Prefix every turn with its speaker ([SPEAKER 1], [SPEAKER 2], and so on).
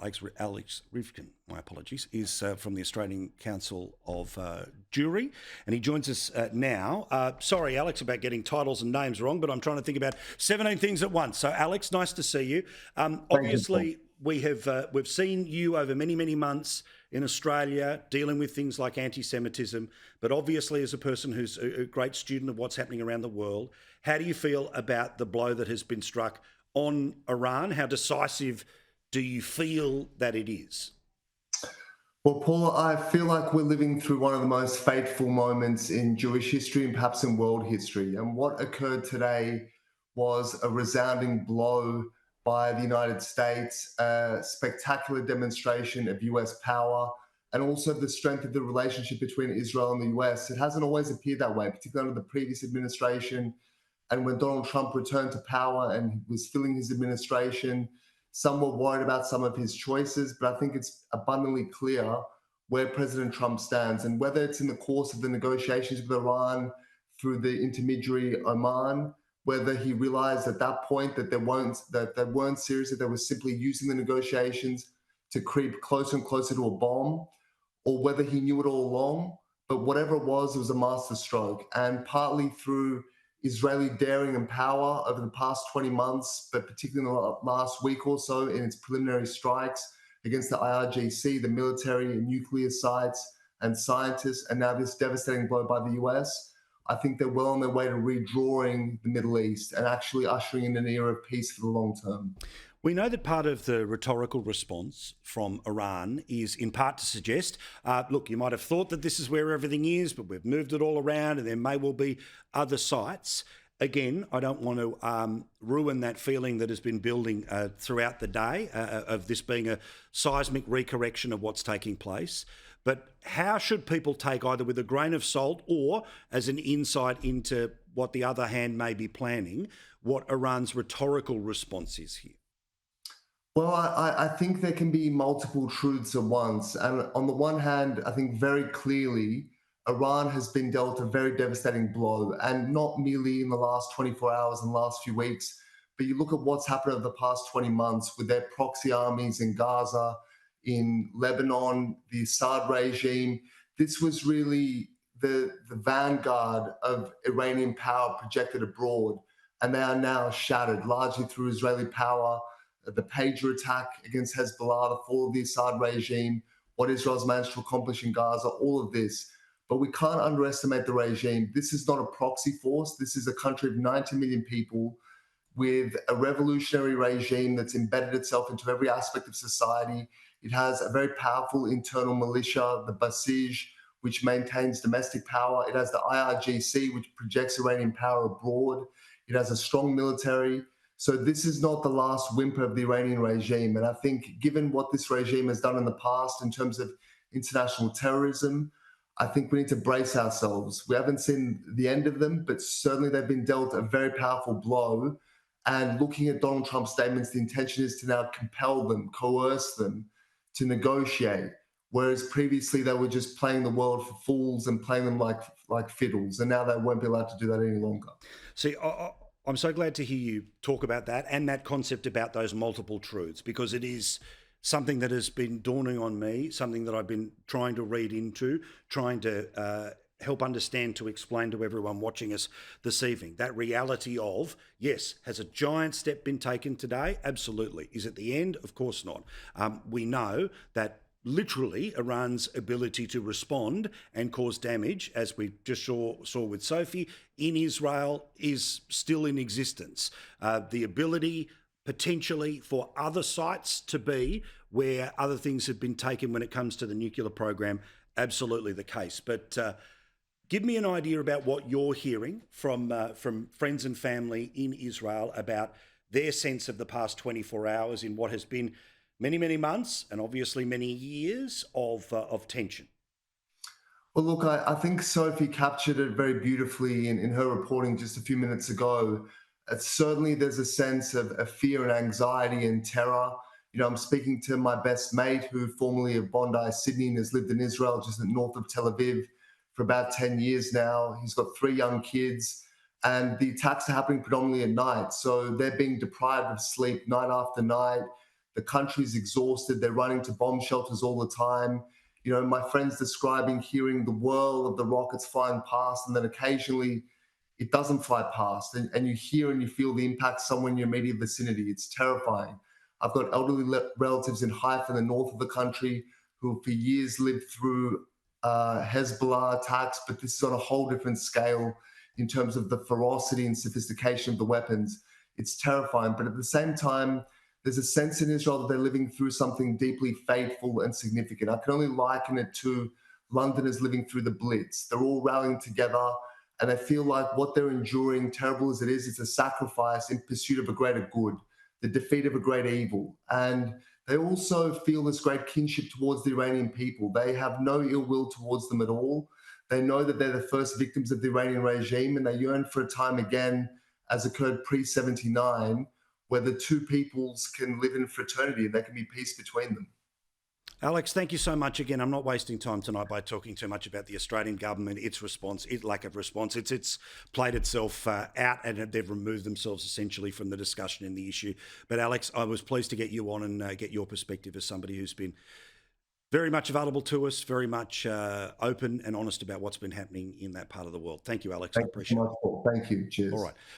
[SPEAKER 1] Alex Ryvchin, my apologies, is from the Australian Council of Jewry, and he joins us now. Sorry, Alex, about getting titles and names wrong, but I'm trying to think about 17 things at once. So, Alex, nice to see you. Obviously, we've seen you over many, many months in Australia dealing with things like anti-Semitism, but obviously as a person who's a great student of what's happening around the world, how do you feel about the blow that has been struck on Iran? How decisive do you feel that it is?
[SPEAKER 2] Well, Paul, I feel like we're living through one of the most fateful moments in Jewish history and perhaps in world history. And what occurred today was a resounding blow by the United States, a spectacular demonstration of US power, and also the strength of the relationship between Israel and the US. It hasn't always appeared that way, particularly under the previous administration. And when Donald Trump returned to power and was filling his administration, some were worried about some of his choices, but I think it's abundantly clear where President Trump stands. And whether it's in the course of the negotiations with Iran through the intermediary Oman, whether he realized at that point that they weren't serious, that they were simply using the negotiations to creep closer and closer to a bomb, or whether he knew it all along. But whatever it was a masterstroke. And partly through Israeli daring and power over the past 20 months, but particularly in the last week or so in its preliminary strikes against the IRGC, the military and nuclear sites and scientists, and now this devastating blow by the US, I think they're well on their way to redrawing the Middle East and actually ushering in an era of peace for the long term.
[SPEAKER 1] We know that part of the rhetorical response from Iran is in part to suggest, look, you might have thought that this is where everything is, but we've moved it all around and there may well be other sites. Again, I don't want to ruin that feeling that has been building throughout the day of this being a seismic recorrection of what's taking place. But how should people take, either with a grain of salt or as an insight into what the other hand may be planning, what Iran's rhetorical response is here?
[SPEAKER 2] Well, I think there can be multiple truths at once. And on the one hand, I think very clearly Iran has been dealt a very devastating blow, and not merely in the last 24 hours and last few weeks, but you look at what's happened over the past 20 months with their proxy armies in Gaza, in Lebanon, the Assad regime. This was really the vanguard of Iranian power projected abroad, and they are now shattered largely through Israeli power, the pager attack against Hezbollah, the fall of the Assad regime, what Israel's managed to accomplish in Gaza, all of this. But we can't underestimate the regime. This is not a proxy force. This is a country of 90 million people with a revolutionary regime that's embedded itself into every aspect of society. It has a very powerful internal militia, the Basij, which maintains domestic power. It has the IRGC, which projects Iranian power abroad. It has a strong military. So this is not the last whimper of the Iranian regime. And I think given what this regime has done in the past in terms of international terrorism, I think we need to brace ourselves. We haven't seen the end of them, but certainly they've been dealt a very powerful blow. And looking at Donald Trump's statements, the intention is to now compel them, coerce them to negotiate. Whereas previously they were just playing the world for fools and playing them like fiddles. And now they won't be allowed to do that any longer.
[SPEAKER 1] See, I'm so glad to hear you talk about that and that concept about those multiple truths, because it is something that has been dawning on me, something that I've been trying to read into, trying to help understand, to explain to everyone watching us this evening. That reality of, yes, has a giant step been taken today? Absolutely. Is it the end? Of course not. We know that literally Iran's ability to respond and cause damage, as we just saw with Sophie, in Israel is still in existence. The ability potentially for other sites to be where other things have been taken when it comes to the nuclear program, absolutely the case. But give me an idea about what you're hearing from friends and family in Israel about their sense of the past 24 hours in what has been many, many months and obviously many years of tension.
[SPEAKER 2] Well, look, I think Sophie captured it very beautifully in her reporting just a few minutes ago. Certainly there's a sense of fear and anxiety and terror. You know, I'm speaking to my best mate who formerly of Bondi, Sydney, and has lived in Israel just north of Tel Aviv for about 10 years now. He's got 3 young kids, and the attacks are happening predominantly at night. So they're being deprived of sleep night after night. The country's exhausted. They're running to bomb shelters all the time. You know, my friends describing hearing the whirl of the rockets flying past, and then occasionally it doesn't fly past, and you hear and you feel the impact somewhere in your immediate vicinity. It's terrifying. I've got elderly relatives in Haifa, in the north of the country, who for years lived through Hezbollah attacks, but this is on a whole different scale in terms of the ferocity and sophistication of the weapons. It's terrifying, but at the same time, there's a sense in Israel that they're living through something deeply fateful and significant. I can only liken it to Londoners living through the Blitz. They're all rallying together, and I feel like what they're enduring, terrible as it is, it's a sacrifice in pursuit of a greater good, the defeat of a great evil. And they also feel this great kinship towards the Iranian people. They have no ill will towards them at all. They know that they're the first victims of the Iranian regime, and they yearn for a time again, as occurred pre-79, where the two peoples can live in fraternity and there can be peace between them.
[SPEAKER 1] Alex, thank you so much again. I'm not wasting time tonight by talking too much about the Australian government, its response, its lack of response. It's played itself out, and they've removed themselves essentially from the discussion in the issue. But Alex, I was pleased to get you on and get your perspective as somebody who's been very much available to us, very much open and honest about what's been happening in that part of the world. Thank you, Alex. I appreciate it.
[SPEAKER 2] Thank you. Cheers.
[SPEAKER 1] All right.